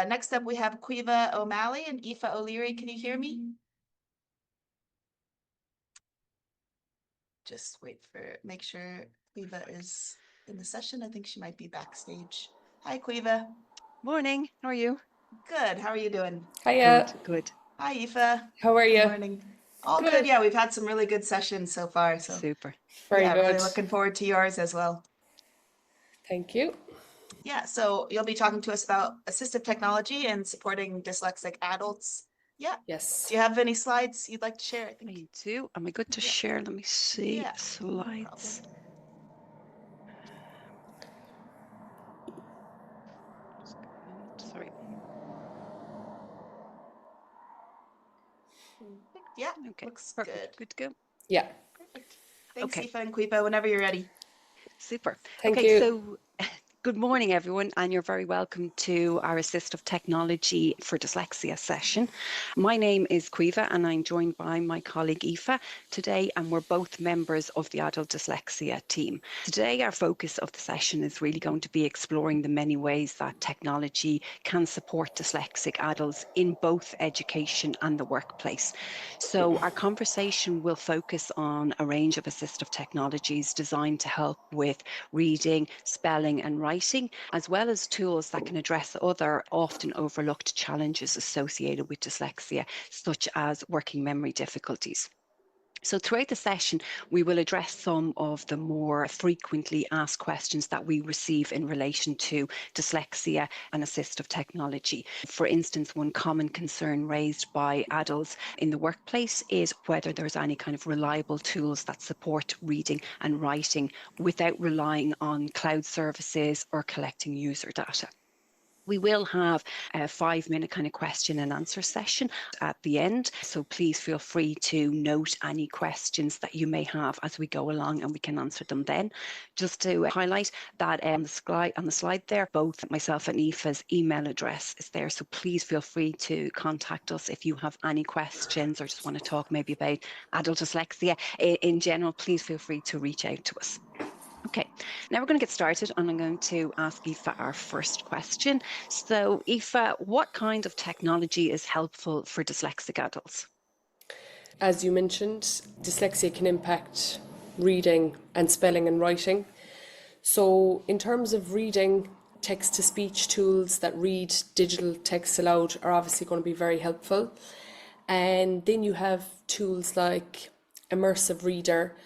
Next up, we have Caoimhe O'Malley and Aoife O'Leary. Can you hear me? Just make sure Caoimhe is in the session. I think she might be backstage. Hi, Caoimhe. Morning. How are you? Good. How are you doing? Hiya. Good. Hi, Aoife. How are you? Good morning. All good. Yeah, we've had some really good sessions so far. So Super. Very yeah, good. really looking forward to yours as well. Thank you. Yeah, so you'll be talking to us about assistive technology and supporting dyslexic adults. Yeah. Yes. Do you have any slides you'd like to share? I think. I do. Am I good to share? Let me see. Yeah, Slides. Sorry. Yeah, Okay. looks Perfect. good. Good to go. Yeah. Perfect. Thanks, Okay. Aoife and Caoimhe, whenever you're ready. Super. Thank Okay, you. so good morning, everyone, and you're very welcome to our Assistive Technology for Dyslexia session. My name is Caoimhe, and I'm joined by my colleague Aoife today, and we're both members of the Adult Dyslexia team. Today, our focus of the session is really going to be exploring the many ways that technology can support dyslexic adults in both education and the workplace. So our conversation will focus on a range of assistive technologies designed to help with reading, spelling and writing, as well as tools that can address other often overlooked challenges associated with dyslexia, such as working memory difficulties. So throughout the session, we will address some of the more frequently asked questions that we receive in relation to dyslexia and assistive technology. For instance, one common concern raised by adults in the workplace is whether there's any kind of reliable tools that support reading and writing without relying on cloud services or collecting user data. We will have a 5-minute kind of question and answer session at the end. So please feel free to note any questions that you may have as we go along, and we can answer them then. Just to highlight that on the slide there, both myself and Aoife's email address is there. So please feel free to contact us if you have any questions or just want to talk maybe about adult dyslexia in general. Please feel free to reach out to us. Okay, now we're going to get started, and I'm going to ask Aoife our first question. So Aoife, what kind of technology is helpful for dyslexic adults? As you mentioned, dyslexia can impact reading and spelling and writing. So in terms of reading, text-to-speech tools that read digital text aloud are obviously going to be very helpful. And then you have tools like Immersive Reader,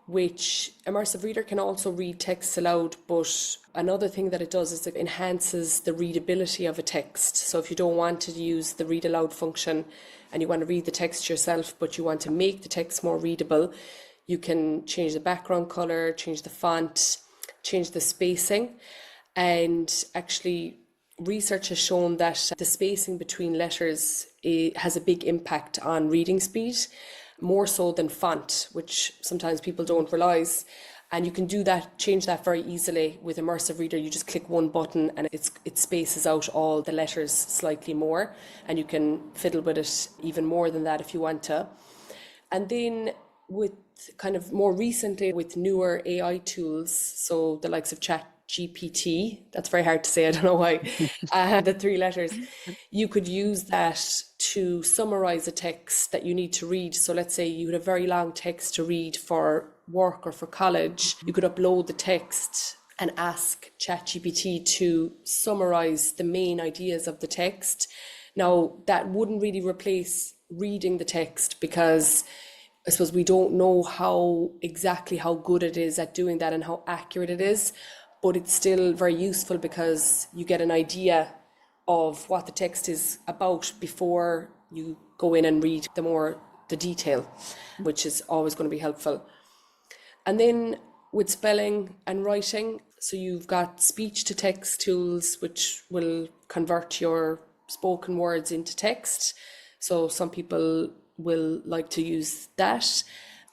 which Immersive Reader can also read text aloud, but another thing that it does is it enhances the readability of a text. So if you don't want to use the read aloud function and you want to read the text yourself, but you want to make the text more readable, you can change the background color, change the font, change the spacing. And actually, research has shown that the spacing between letters has a big impact on reading speed, more so than font, which sometimes people don't realize. And you can do that, change that very easily with Immersive Reader. You just click one button and it spaces out all the letters slightly more, and you can fiddle with it even more than that if you want to. And then with kind of more recently with newer AI tools, so the likes of ChatGPT, that's very hard to say, I don't know why, the 3 letters, you could use that to summarize a text that you need to read. So let's say you had a very long text to read for work or for college, you could upload the text and ask ChatGPT to summarize the main ideas of the text. Now, that wouldn't really replace reading the text, because I suppose we don't know exactly how good it is at doing that and how accurate it is, but it's still very useful because you get an idea of what the text is about before you go in and read the detail, which is always going to be helpful. And then with spelling and writing, so you've got speech to text tools which will convert your spoken words into text. So some people will like to use that,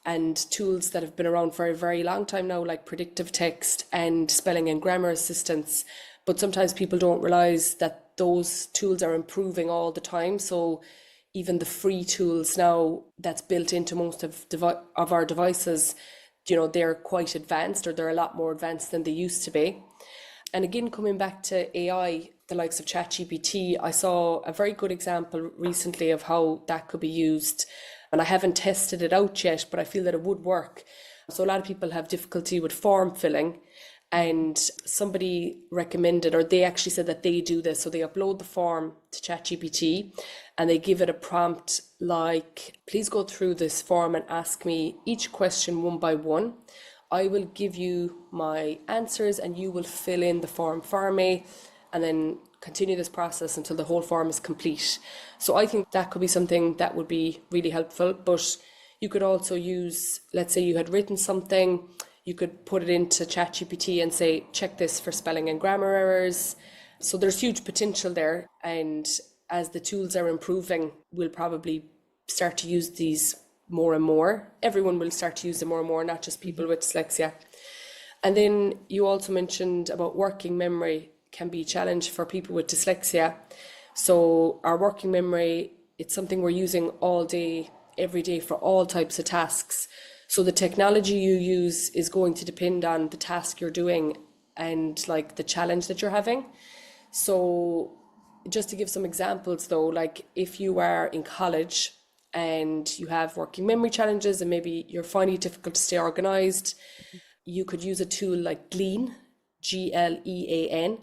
and tools that have been around for a very long time now, like predictive text and spelling and grammar assistance. But sometimes people don't realize that those tools are improving all the time. So even the free tools now that's built into most of our devices, they're quite advanced, or they're a lot more advanced than they used to be. And again, coming back to AI, the likes of ChatGPT, I saw a very good example recently of how that could be used. And I haven't tested it out yet, but I feel that it would work. So a lot of people have difficulty with form filling, and somebody recommended, or they actually said that they do this. So they upload the form to ChatGPT and they give it a prompt like, please go through this form and ask me each question one by one. I will give you my answers and you will fill in the form for me, and then continue this process until the whole form is complete. So I think that could be something that would be really helpful. But you could also use, let's say you had written something, you could put it into ChatGPT and say, check this for spelling and grammar errors. So there's huge potential there. And as the tools are improving, we'll probably start to use these more and more. Everyone will start to use them more and more, not just people with dyslexia. And then you also mentioned about working memory can be a challenge for people with dyslexia. So our working memory, it's something we're using all day, every day for all types of tasks. So the technology you use is going to depend on the task you're doing and like the challenge that you're having. So just to give some examples though, like if you are in college and you have working memory challenges and maybe you're finding it difficult to stay organized, you could use a tool like Glean, Glean.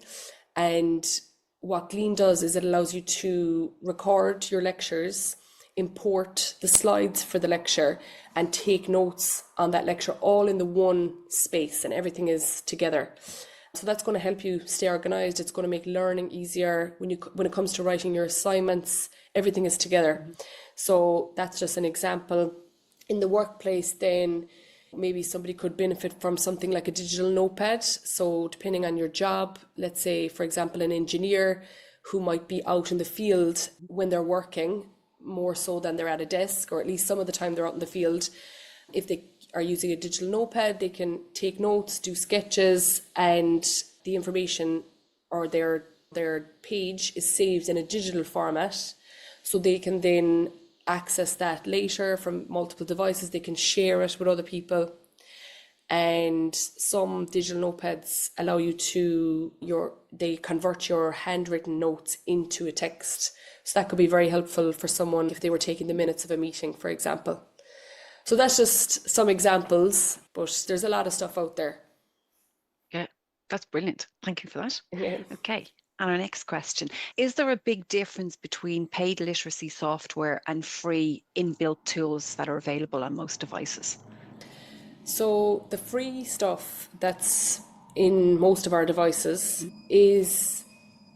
And what Glean does is it allows you to record your lectures, import the slides for the lecture, and take notes on that lecture all in the one space, and everything is together. So that's going to help you stay organized. It's going to make learning easier. When it comes to writing your assignments, everything is together. So that's just an example. In the workplace then, maybe somebody could benefit from something like a digital notepad. So depending on your job, let's say, for example, an engineer who might be out in the field when they're working, more so than they're at a desk, or at least some of the time they're out in the field. If they are using a digital notepad, they can take notes, do sketches, and the information or their page is saved in a digital format. So they can then access that later from multiple devices. They can share it with other people. And some digital notepads allow you they convert your handwritten notes into a text. So that could be very helpful for someone if they were taking the minutes of a meeting, for example. So that's just some examples, but there's a lot of stuff out there. Yeah, that's brilliant. Thank you for that. Yeah. Okay. And our next question, is there a big difference between paid literacy software and free inbuilt tools that are available on most devices? So the free stuff that's in most of our devices is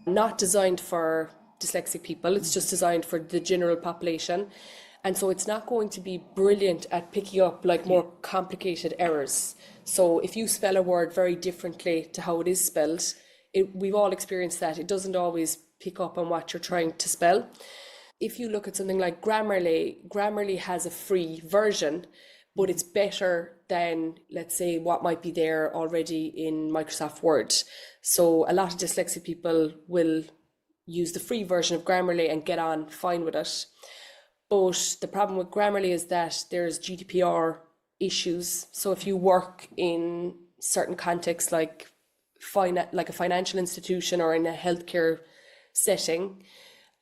not designed for dyslexic people. It's just designed for the general population. And so it's not going to be brilliant at picking up like more complicated errors. So if you spell a word very differently to how it is spelled, we've all experienced that. It doesn't always pick up on what you're trying to spell. If you look at something like Grammarly has a free version, but it's better than, let's say, what might be there already in Microsoft Word. So a lot of dyslexic people will use the free version of Grammarly and get on fine with it. But the problem with Grammarly is that there's GDPR issues. So if you work in certain contexts like a financial institution or in a healthcare setting,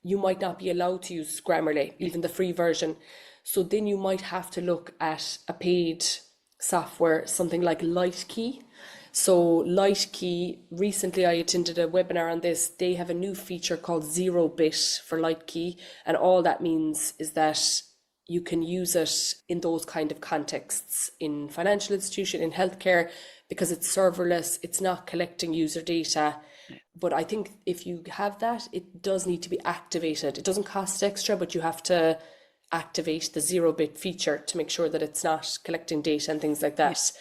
you might not be allowed to use Grammarly, even the free version. So then you might have to look at a paid software, something like LightKey. So LightKey, recently I attended a webinar on this. They have a new feature called 0-bit for LightKey. And all that means is that you can use it in those kind of contexts, in financial institution, in healthcare, because it's serverless, it's not collecting user data. But I think if you have that, it does need to be activated. It doesn't cost extra, but you have to activate the 0-bit feature to make sure that it's not collecting data and things like that. Yes.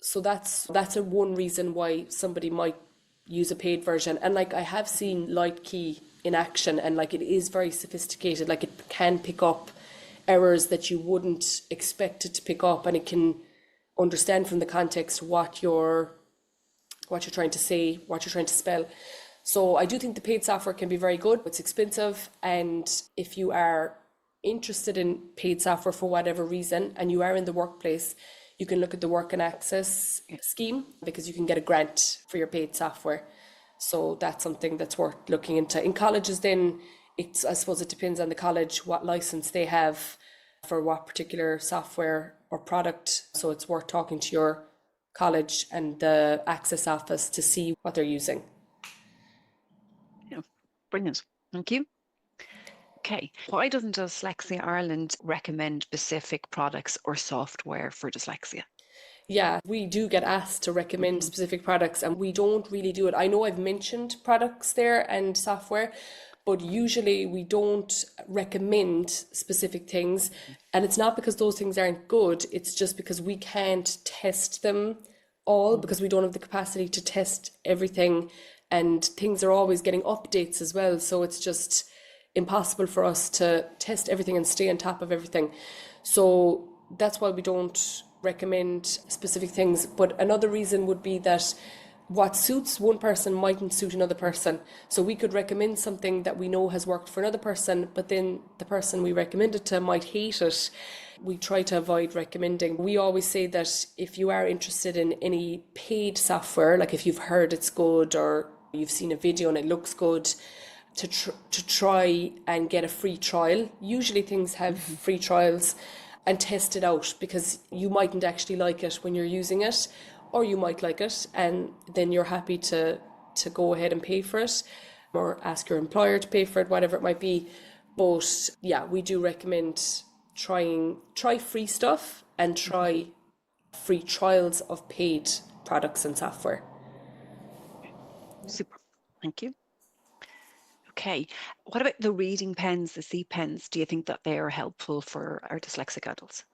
So that's a one reason why somebody might use a paid version. And like I have seen LightKey in action, and like it is very sophisticated. Like it can pick up errors that you wouldn't expect it to pick up, and it can understand from the context what you're trying to say, what you're trying to spell. So I do think the paid software can be very good. It's expensive, and if you are interested in paid software for whatever reason and you are in the workplace, you can look at the Work and Access scheme, because you can get a grant for your paid software. So that's something that's worth looking into. In colleges then, I suppose it depends on the college, what license they have for what particular software or product. So it's worth talking to your college and the access office to see what they're using. Yeah, brilliant. Thank you. Okay, why doesn't Dyslexia Ireland recommend specific products or software for dyslexia? Yeah, we do get asked to recommend specific products and we don't really do it. I know I've mentioned products there and software, but usually we don't recommend specific things. And it's not because those things aren't good, it's just because we can't test them all because we don't have the capacity to test everything. And things are always getting updates as well. So it's just impossible for us to test everything and stay on top of everything. So that's why we don't recommend specific things. But another reason would be that what suits one person mightn't suit another person. So we could recommend something that we know has worked for another person, but then the person we recommend it to might hate it. We try to avoid recommending. We always say that if you are interested in any paid software, like if you've heard it's good or you've seen a video and it looks good, to try and get a free trial. Usually things have free trials, and test it out, because you mightn't actually like it when you're using it, or you might like it and then you're happy to go ahead and pay for it or ask your employer to pay for it, whatever it might be. But yeah, we do recommend try free stuff and try free trials of paid products and software. Super, thank you. Okay, what about the reading pens, the C pens? Do you think that they are helpful for our dyslexic adults?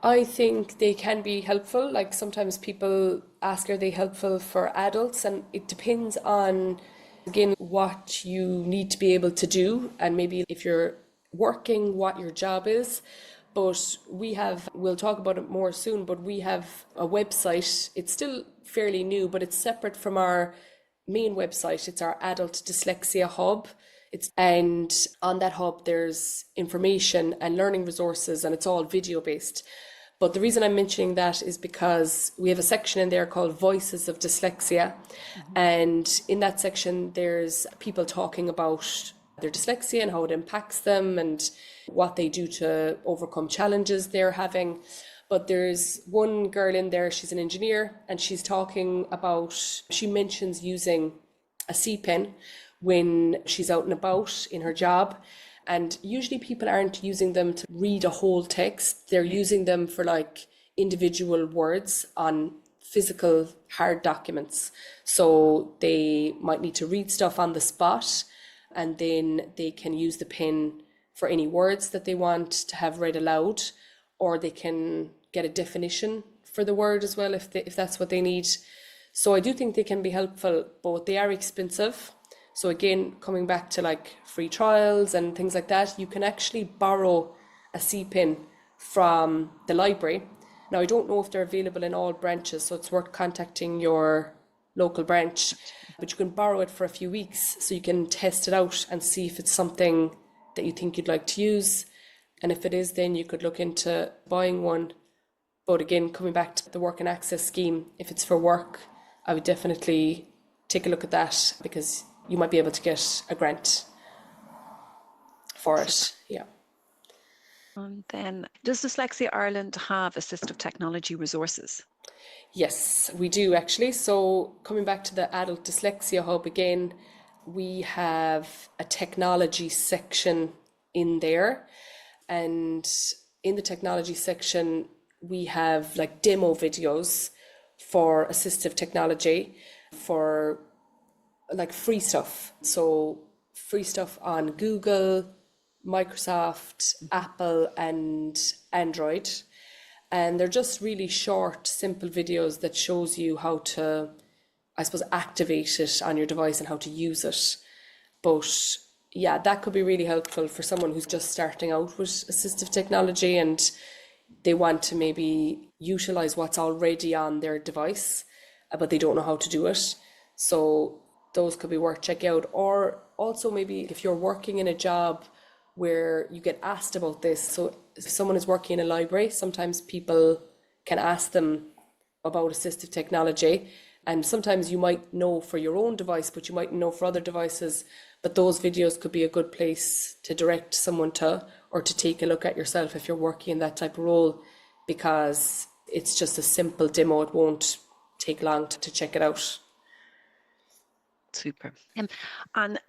I think they can be helpful. Like sometimes people ask, are they helpful for adults? And it depends on, again, what you need to be able to do. And maybe if you're working, what your job is. But we'll talk about it more soon, but we have a website. It's still fairly new, but it's separate from our main website. It's our Adult Dyslexia Hub. And on that hub, there's information and learning resources, and it's all video based. But the reason I'm mentioning that is because we have a section in there called Voices of Dyslexia. And in that section, there's people talking about their dyslexia and how it impacts them and what they do to overcome challenges they're having. But there's one girl in there, she's an engineer, and she's talking about, she mentions using a C pen when she's out and about in her job. And usually people aren't using them to read a whole text. They're using them for like individual words on physical hard documents. So they might need to read stuff on the spot, and then they can use the pen for any words that they want to have read aloud, or they can get a definition for the word as well if that's what they need. So I do think they can be helpful, but they are expensive. So again, coming back to like free trials and things like that, you can actually borrow a C pen from the library. Now, I don't know if they're available in all branches, so it's worth contacting your local branch, but you can borrow it for a few weeks so you can test it out and see if it's something that you think you'd like to use. And if it is, then you could look into buying one. But again, coming back to the work and access scheme, if it's for work, I would definitely take a look at that, because you might be able to get a grant for it. Yeah. And then, does Dyslexia Ireland have assistive technology resources? Yes, we do actually. So coming back to the Adult Dyslexia Hub again, we have a technology section in there. And in the technology section, we have like demo videos for assistive technology, for like free stuff. So free stuff on Google, Microsoft, Apple, and Android. And they're just really short, simple videos that shows you how to, I suppose, activate it on your device and how to use it. But yeah, that could be really helpful for someone who's just starting out with assistive technology and they want to maybe utilize what's already on their device, but they don't know how to do it. So those could be worth checking out. Or also maybe if you're working in a job where you get asked about this. So if someone is working in a library, sometimes people can ask them about assistive technology, And sometimes you might know for your own device, but you might know for other devices. But those videos could be a good place to direct someone to, or to take a look at yourself if you're working in that type of role, because it's just a simple demo. It won't take long to check it out. Super. And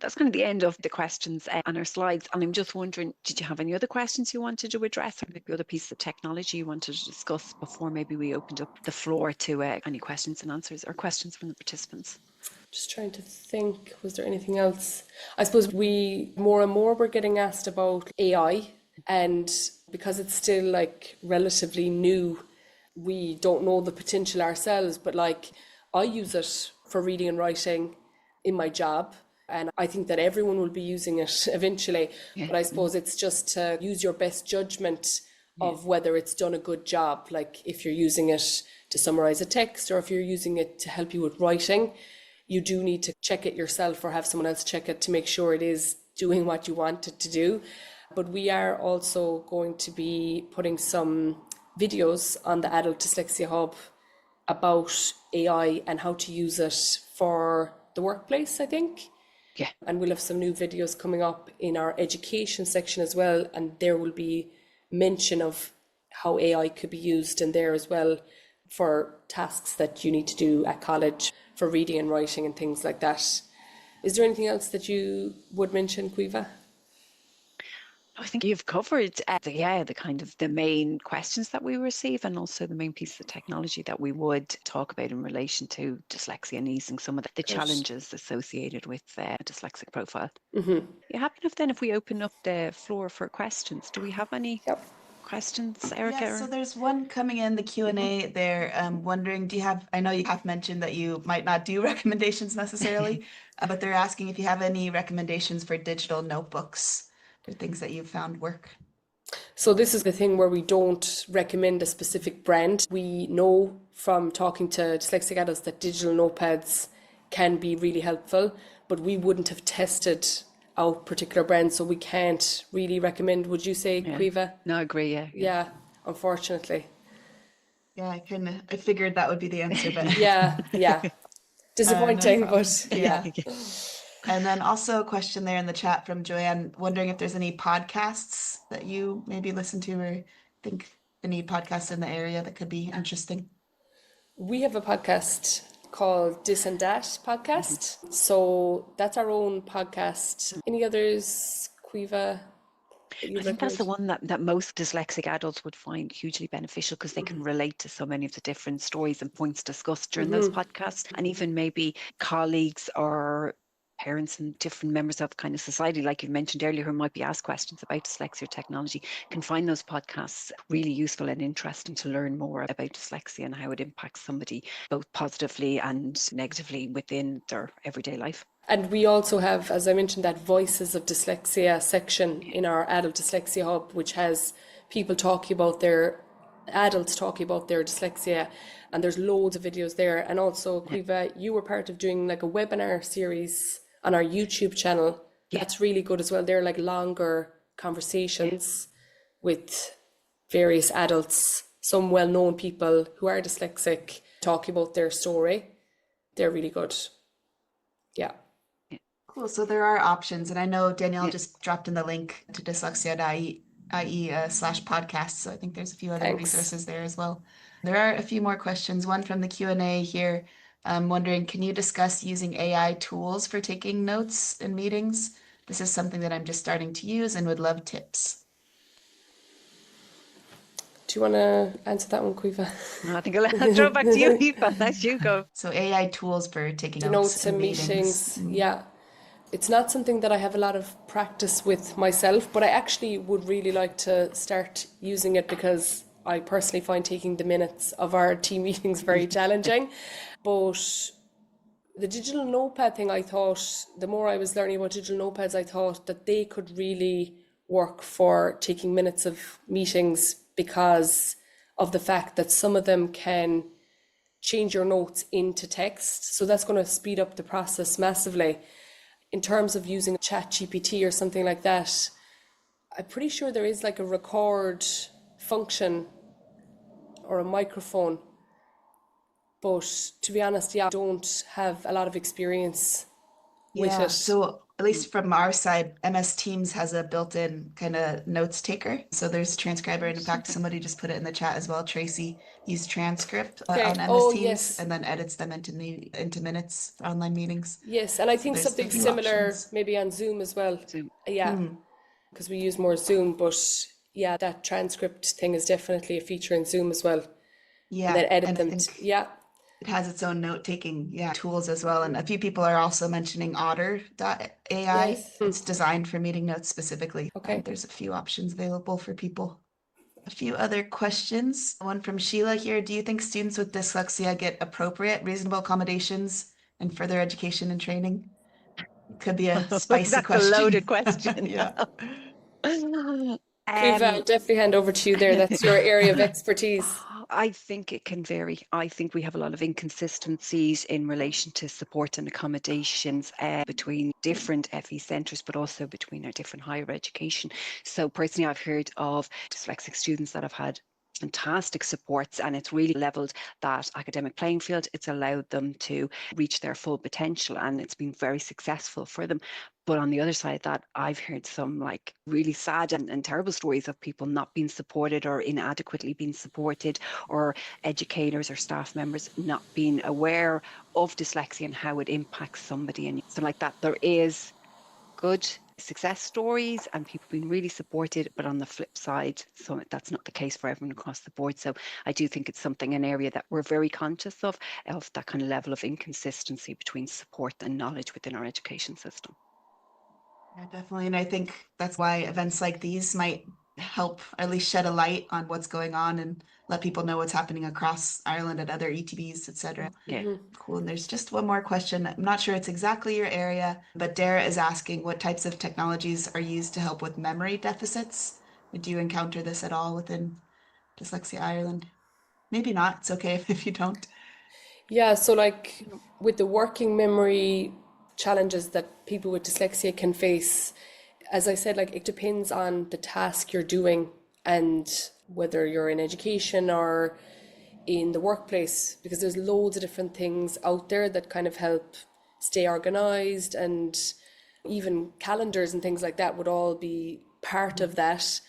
that's kind of the end of the questions on our slides. And I'm just wondering, did you have any other questions you wanted to address, or maybe other pieces of technology you wanted to discuss before maybe we opened up the floor to any questions and answers or questions from the participants? Just trying to think, was there anything else? I suppose we more and more we're getting asked about AI, and because it's still like relatively new, we don't know the potential ourselves, but like I use it for reading and writing in my job, and I think that everyone will be using it eventually. Yeah. But I suppose it's just to use your best judgment of whether it's done a good job. Like if you're using it to summarize a text, or if you're using it to help you with writing, you do need to check it yourself or have someone else check it to make sure it is doing what you want it to do. But we are also going to be putting some videos on the Adult Dyslexia Hub about AI and how to use it for the workplace, I think. Yeah. And we'll have some new videos coming up in our education section as well, and there will be mention of how AI could be used in there as well for tasks that you need to do at college for reading and writing and things like that. Is there anything else that you would mention, Caoimhe? I think you've covered the kind of the main questions that we receive, and also the main piece of technology that we would talk about in relation to dyslexia and easing some of the challenges associated with a dyslexic profile. Mm-hmm. You happen if then if we open up the floor for questions, do we have any questions, Erica? Yeah, so there's one coming in the Q&A there, wondering, I know you have mentioned that you might not do recommendations necessarily, but they're asking if you have any recommendations for digital notebooks or things that you've found work. So this is the thing where we don't recommend a specific brand. We know from talking to dyslexic adults that digital notepads can be really helpful, but we wouldn't have tested out particular brands, so we can't really recommend. Would you say, Caoimhe? No, I agree, Yeah, unfortunately. Yeah, I figured that would be the answer, but Yeah. Disappointing, but yeah. And then also a question there in the chat from Joanne, wondering if there's any podcasts that you maybe listen to or think any podcasts in the area that could be interesting. We have a podcast called This and That podcast. So that's our own podcast. Any others, Caoimhe? I think that's the one that most dyslexic adults would find hugely beneficial, because they can relate to so many of the different stories and points discussed during those podcasts, and even maybe colleagues or parents and different members of kind of society, like you mentioned earlier, who might be asked questions about dyslexia or technology, can find those podcasts really useful and interesting to learn more about dyslexia and how it impacts somebody both positively and negatively within their everyday life. And we also have, as I mentioned, that Voices of Dyslexia section in our Adult Dyslexia Hub, which has people adults talking about their dyslexia, and there's loads of videos there. And also, Caoimhe, you were part of doing like a webinar series on our YouTube channel. That's really good as well. They're like longer conversations with various adults, some well-known people who are dyslexic, talking about their story. They're really good. Yeah. Cool. So there are options, and I know Danielle just dropped in the link to dyslexia.ie/podcast. So I think there's a few other resources there as well. There are a few more questions. One from the Q&A here. I'm wondering, can you discuss using AI tools for taking notes in meetings? This is something that I'm just starting to use and would love tips. Do you want to answer that one, Caoimhe? I think I'll throw it back to you, Aoife. As you go. So AI tools for taking notes in in meetings. Yeah. It's not something that I have a lot of practice with myself, but I actually would really like to start using it, because I personally find taking the minutes of our team meetings very challenging. But the digital notepad thing, I thought, the more I was learning about digital notepads, I thought that they could really work for taking minutes of meetings, because of the fact that some of them can change your notes into text. So that's going to speed up the process massively. In terms of using ChatGPT or something like that, I'm pretty sure there is like a record function or a microphone. But to be honest, I don't have a lot of experience with Yeah, it. so at least from our side, MS Teams has a built-in kind of notes taker. So there's a transcriber, and in fact, somebody just put it in the chat as well. Tracy used transcript Okay. on MS Oh, Teams yes. and then edits them into minutes for online meetings. Yes. And I So think there's a something few similar options. maybe on Zoom as well. Zoom. Yeah, because we use more Zoom. But yeah, that transcript thing is definitely a feature in Zoom as well. And then Yeah, edit and I them. think Yeah. it has its own note-taking, tools as well. And a few people are also mentioning Otter.ai. Yes. It's designed for meeting notes specifically. Okay. There's a few options available for people. A few other questions. One from Sheila here. Do you think students with dyslexia get appropriate, reasonable accommodations in further education and training? Could be a spicy That's a question. loaded question. Yeah. Caoimhe, I'll Um, definitely hand over to you there. That's your area of expertise. I think it can vary. I think we have a lot of inconsistencies in relation to support and accommodations between different FE centres, but also between our different higher education. So personally, I've heard of dyslexic students that have had fantastic supports, and it's really leveled that academic playing field. It's allowed them to reach their full potential, and it's been very successful for them. But on the other side of that, I've heard some like really sad and terrible stories of people not being supported or inadequately being supported, or educators or staff members not being aware of dyslexia and how it impacts somebody. And so like that, there is good success stories and people being really supported, but on the flip side, so that's not the case for everyone across the board. So I do think it's an area that we're very conscious of that kind of level of inconsistency between support and knowledge within our education system. Yeah, definitely. And I think that's why events like these might help at least shed a light on what's going on and let people know what's happening across Ireland at other ETBs, etc. Yeah. Cool. And there's just one more question. I'm not sure it's exactly your area, but Dara is asking what types of technologies are used to help with memory deficits? Do you encounter this at all within Dyslexia Ireland? Maybe not. It's okay if you don't. Yeah, so like with the working memory challenges that people with dyslexia can face, as I said, like it depends on the task you're doing and whether you're in education or in the workplace, because there's loads of different things out there that kind of help stay organized, and even calendars and things like that would all be part of that.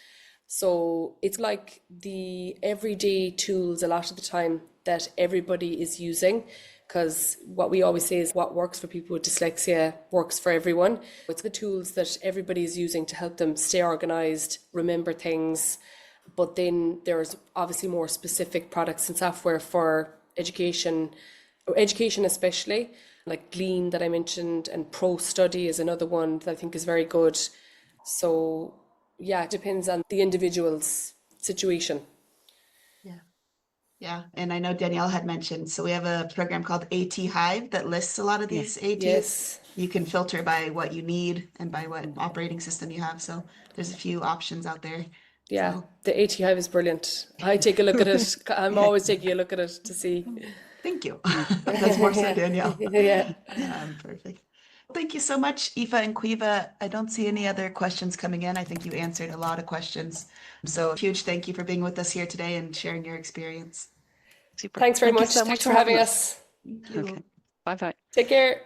So it's like the everyday tools a lot of the time that everybody is using, because what we always say is what works for people with dyslexia works for everyone. It's the tools that everybody is using to help them stay organized, remember things. But then there's obviously more specific products and software for education especially, like Glean that I mentioned, and Pro Study is another one that I think is very good. So yeah, it depends on the individual's situation. Yeah. Yeah. And I know Danielle had mentioned, so we have a program called AT Hive that lists a lot of these ATs. Yes. You can filter by what you need and by what operating system you have. So there's a few options out there. Yeah, So the AT Hive is brilliant. I take a look at it. I'm always taking a look at it to see. thank you. That's more so Danielle. Yeah. Perfect. Thank you so much, Aoife and Caoimhe. I don't see any other questions coming in. I think you answered a lot of questions. So huge thank you for being with us here today and sharing your experience. Super. Thanks very Thank you much. so Thanks much for having us. Thank you. Okay. Bye bye. Take care.